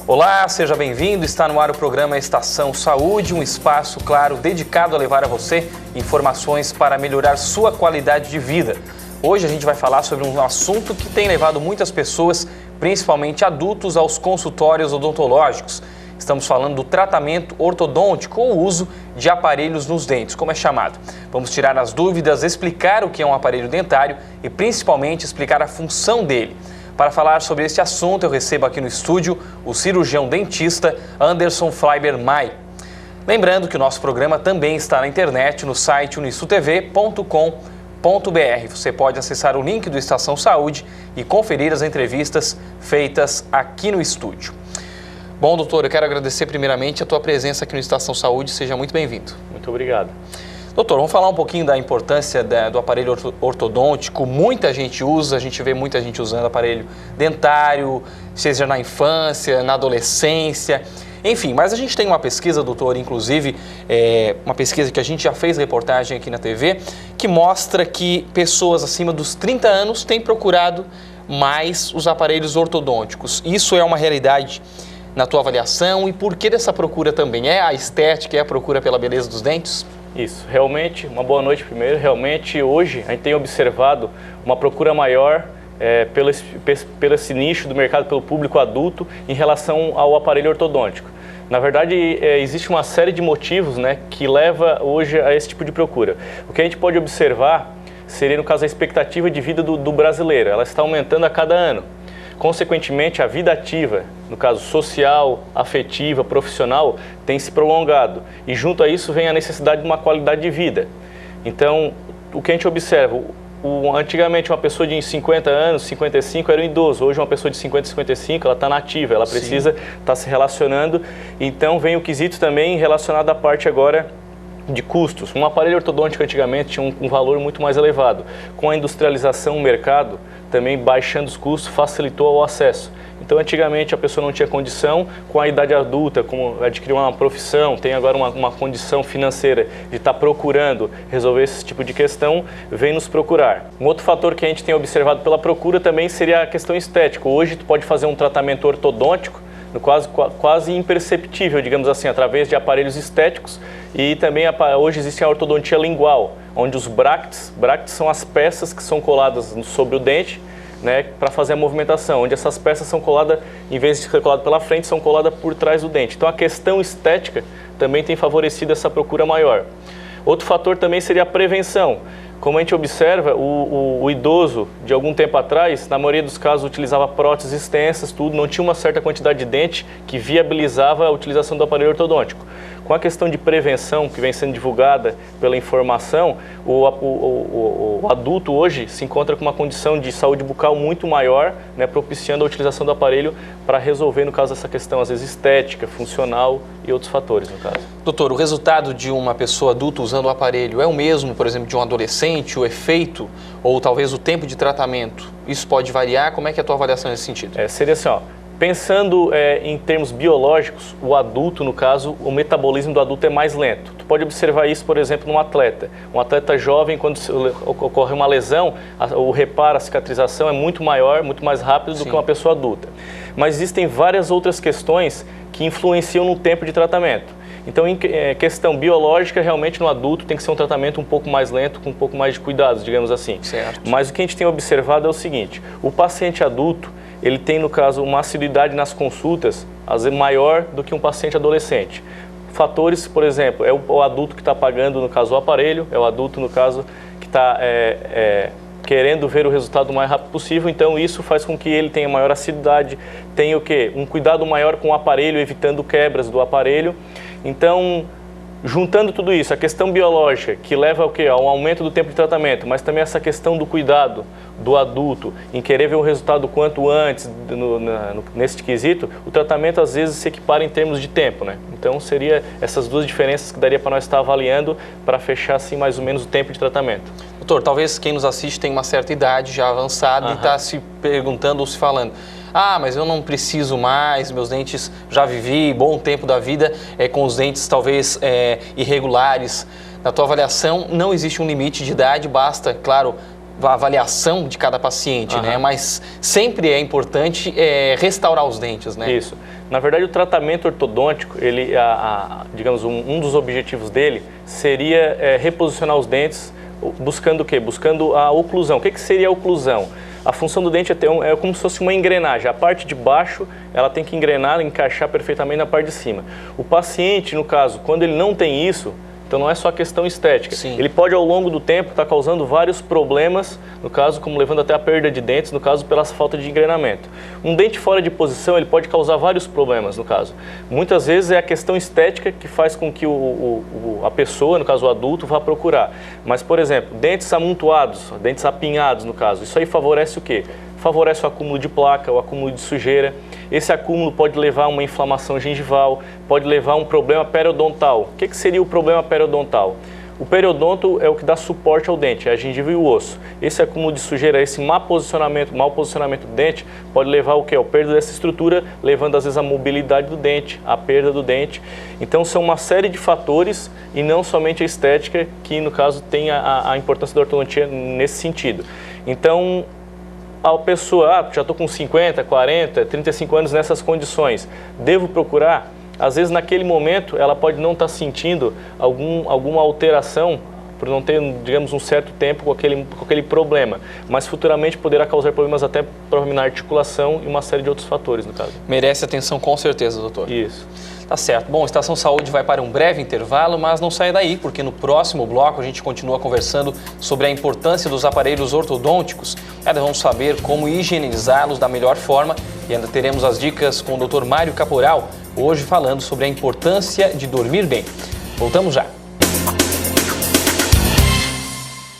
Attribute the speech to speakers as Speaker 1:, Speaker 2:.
Speaker 1: Olá, seja bem-vindo. Está no ar o programa Estação Saúde, um espaço, claro, dedicado a levar a você informações para melhorar sua qualidade de vida. Hoje a gente vai falar sobre um assunto que tem levado muitas pessoas, principalmente adultos, aos consultórios odontológicos. Estamos falando do tratamento ortodôntico ou uso de aparelhos nos dentes, como é chamado. Vamos tirar as dúvidas, explicar o que é um aparelho dentário e principalmente explicar a função dele. Para falar sobre este assunto, eu recebo aqui no estúdio o cirurgião dentista Anderson Fleiber May. Lembrando que o nosso programa também está na internet, no site unisutv.com.br. Você pode acessar o link do Estação Saúde e conferir as entrevistas feitas aqui no estúdio. Bom, doutor, eu quero agradecer primeiramente a tua presença aqui no Estação Saúde. Seja muito bem-vindo.
Speaker 2: Muito obrigado.
Speaker 1: Doutor, vamos falar um pouquinho da importância do aparelho ortodôntico. Muita gente usa, a gente vê muita gente usando aparelho dentário, seja na infância, na adolescência, enfim. Mas a gente tem uma pesquisa, doutor, inclusive, uma pesquisa que a gente já fez reportagem aqui na TV, que mostra que pessoas acima dos 30 anos têm procurado mais os aparelhos ortodônticos. Isso é uma realidade na tua avaliação? E por que dessa procura também? É a estética, é a procura pela beleza dos dentes?
Speaker 2: Isso, realmente, uma boa noite primeiro. Realmente, hoje, a gente tem observado uma procura maior pelo esse nicho do mercado, pelo público adulto, em relação ao aparelho ortodôntico. Na verdade, existe uma série de motivos, né, que leva hoje a esse tipo de procura. O que a gente pode observar seria, no caso, a expectativa de vida do brasileiro. Ela está aumentando a cada ano. Consequentemente, a vida ativa, no caso social, afetiva, profissional, tem se prolongado. E junto a isso vem a necessidade de uma qualidade de vida. Então, o que a gente observa, antigamente uma pessoa de 50 anos, 55 era um idoso. Hoje uma pessoa de 50, 55, ela está nativa, ela precisa estar se relacionando. Então vem o quesito também relacionado à parte agora de custos. Um aparelho ortodôntico antigamente tinha um valor muito mais elevado. Com a industrialização, o mercado também baixando os custos facilitou o acesso. Então antigamente a pessoa não tinha condição, com a idade adulta, como adquirir uma profissão, tem agora uma condição financeira de estar procurando resolver esse tipo de questão, vem nos procurar. Um outro fator que a gente tem observado pela procura também seria a questão estética. Hoje tu pode fazer um tratamento ortodôntico, quase imperceptível, digamos assim, através de aparelhos estéticos, e também hoje existe a ortodontia lingual, onde os bracts são as peças que são coladas sobre o dente, né, para fazer a movimentação, onde essas peças são coladas, em vez de ser coladas pela frente, são coladas por trás do dente. Então a questão estética também tem favorecido essa procura maior. Outro fator também seria a prevenção. Como a gente observa, o idoso, de algum tempo atrás, na maioria dos casos, utilizava próteses extensas, tudo, não tinha uma certa quantidade de dente que viabilizava a utilização do aparelho ortodôntico. Com a questão de prevenção, que vem sendo divulgada pela informação, o adulto hoje se encontra com uma condição de saúde bucal muito maior, né, propiciando a utilização do aparelho para resolver, no caso, essa questão, às vezes, estética, funcional e outros fatores, no caso.
Speaker 1: Doutor, o resultado de uma pessoa adulta usando o aparelho é o mesmo, por exemplo, de um adolescente, o efeito ou talvez o tempo de tratamento? Isso pode variar? Como é que é a tua avaliação nesse sentido?
Speaker 2: Seria assim, ó. Pensando em termos biológicos, o adulto, no caso, o metabolismo do adulto é mais lento. Tu pode observar isso, por exemplo, num atleta. Um atleta jovem, quando ocorre uma lesão, o reparo, a cicatrização é muito maior, muito mais rápido do que uma pessoa adulta. Mas existem várias outras questões que influenciam no tempo de tratamento. Então, em questão biológica, realmente no adulto tem que ser um tratamento um pouco mais lento, com um pouco mais de cuidados, digamos assim.
Speaker 1: Certo.
Speaker 2: Mas o que a gente tem observado é o seguinte, o paciente adulto, ele tem, no caso, uma assiduidade nas consultas, às vezes maior do que um paciente adolescente. Fatores, por exemplo, é o adulto que está pagando, no caso, o aparelho, é o adulto, no caso, que está querendo ver o resultado o mais rápido possível, então isso faz com que ele tenha maior assiduidade, tenha o quê? Um cuidado maior com o aparelho, evitando quebras do aparelho. Então, juntando tudo isso, a questão biológica, que leva ao quê? Ao aumento do tempo de tratamento, mas também essa questão do cuidado do adulto, em querer ver o resultado quanto antes, nesse quesito, o tratamento às vezes se equipara em termos de tempo, né? Então, seria essas duas diferenças que daria para nós estar avaliando para fechar, assim, mais ou menos o tempo de tratamento.
Speaker 1: Doutor, talvez quem nos assiste tenha uma certa idade já avançada e está se perguntando ou se falando, Ah, mas eu não preciso mais, meus dentes já vivi bom tempo da vida com os dentes talvez irregulares. Na tua avaliação, não existe um limite de idade, basta, claro, a avaliação de cada paciente, né? Mas sempre é importante restaurar os dentes, né?
Speaker 2: Isso. Na verdade, o tratamento ortodôntico, ele, digamos, um dos objetivos dele seria reposicionar os dentes, buscando o quê? Buscando a oclusão. O que seria a oclusão? A função do dente é como se fosse uma engrenagem. A parte de baixo, ela tem que engrenar, encaixar perfeitamente na parte de cima. O paciente, no caso, quando ele não tem isso, então não é só questão estética.
Speaker 1: Sim.
Speaker 2: Ele pode, ao longo do tempo, estar causando vários problemas, no caso, como levando até a perda de dentes, no caso, pela falta de engrenamento. Um dente fora de posição, ele pode causar vários problemas, no caso. Muitas vezes é a questão estética que faz com que a pessoa, no caso o adulto, vá procurar. Mas, por exemplo, dentes amontoados, dentes apinhados, no caso, isso aí favorece o quê? Favorece o acúmulo de placa, o acúmulo de sujeira. Esse acúmulo pode levar a uma inflamação gengival, pode levar a um problema periodontal. O que seria o problema periodontal? O periodonto é o que dá suporte ao dente, é a gengiva e o osso. Esse acúmulo de sujeira, esse mau posicionamento do dente, pode levar ao quê? Ao perda dessa estrutura, levando às vezes a mobilidade do dente, a perda do dente. Então são uma série de fatores e não somente a estética que, no caso, tem a importância da ortodontia nesse sentido. Então, a pessoa, já estou com 50, 40, 35 anos nessas condições, devo procurar? Às vezes, naquele momento, ela pode não estar sentindo alguma alteração, por não ter, digamos, um certo tempo com aquele problema, mas futuramente poderá causar problemas até provavelmente na articulação e uma série de outros fatores, no caso.
Speaker 1: Merece atenção com certeza, doutor.
Speaker 2: Isso.
Speaker 1: Tá certo. Bom, Estação Saúde vai para um breve intervalo, mas não saia daí, porque no próximo bloco a gente continua conversando sobre a importância dos aparelhos ortodônticos. Ainda vamos saber como higienizá-los da melhor forma e ainda teremos as dicas com o Dr. Mário Caporal, hoje falando sobre a importância de dormir bem. Voltamos já.